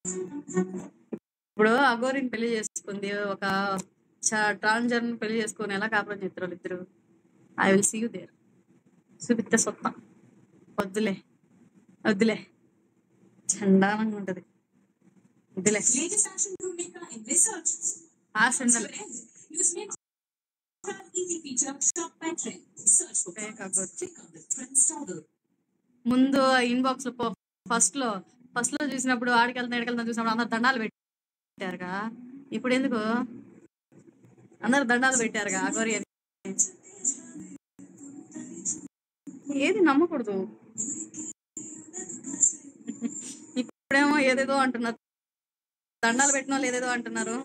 ఇప్పుడు అఘోరిని పెళ్లి చేసుకుంది ఒక ట్రాన్స్జెండర్ పెళ్లి చేసుకుని ఎలా కాపురం చేస్తారు వాళ్ళిద్దరు. I will see you there. చూపిస్తే సొత్త. వద్దులే వద్దులే, చండాలంగా ఉంటది. వద్దులే ఆ సండలే ముందు ఇన్బాక్స్ లో ఫస్ట్ లో చూసినప్పుడు ఆడికెళ్తా ఎడికెళ్తా చూసినప్పుడు అందరు దండాలు పెట్టారుగా. ఇప్పుడు ఎందుకు అందరు దండాలు పెట్టారుగా అఘోరి అని. ఏది నమ్మకూడదు. ఇప్పుడేమో ఏదేదో అంటున్నారు, దండాలు పెట్టిన వాళ్ళు ఏదేదో అంటున్నారు.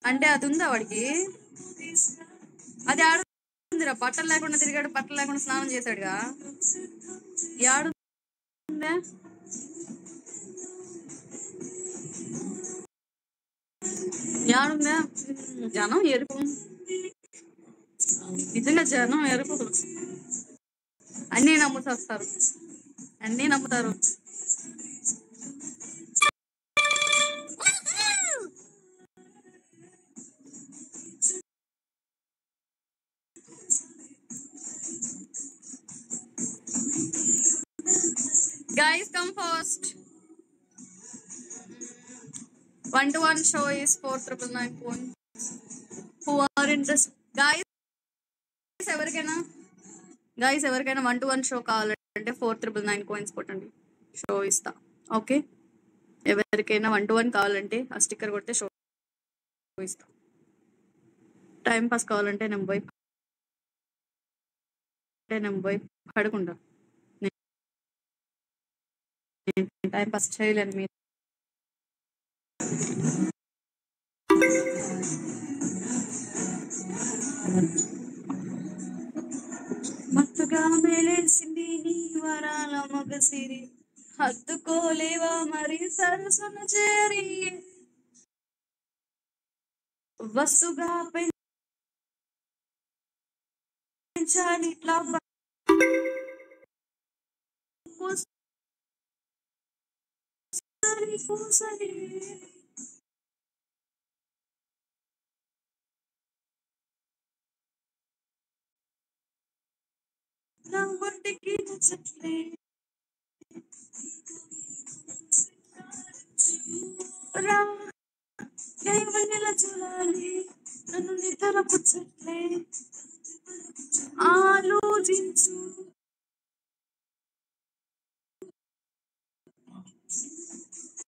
అంటే అది ఉందా వాడికి? అది ఆడుందిరా, బట్టలు లేకుండా తిరిగాడు, బట్టలు లేకుండా స్నానం చేశాడుగా. ఆడుందా? యాడుందా? జనం ఎరుపు, నిజంగా జనం ఎరుపు. అన్నీ నమ్ముతారు, అన్నీ నమ్ముతారు. Guys, come first. 1-to-1 show is 4,999 points. Who are interested? Guys, ఎవరికైనా 1-to-1 షో కావాలంటే 4,999 coins కొట్టండి, షో ఇస్తా. ఓకే, ఎవరికైనా 1-to-1 కావాలంటే ఆ స్టిక్కర్ కొడితే షో ఇస్తా. టైం పాస్ కావాలంటే నేను పోయి పడుకుంటా. టైం పాస్ చేయలేను. మీరు మత్తుగా మేలేసింది నీ వరాల మగసిరి, హత్తుకోలేవా మరి సరసన చేరి, వస్తుగా పెంచాలి ఇట్లా పూసరి. నా ఒంటికి నచ్చట్లే రా, ఎలా చూడాలి నన్ను నిద్ర పుచ్చట్లే, ఆలోచించు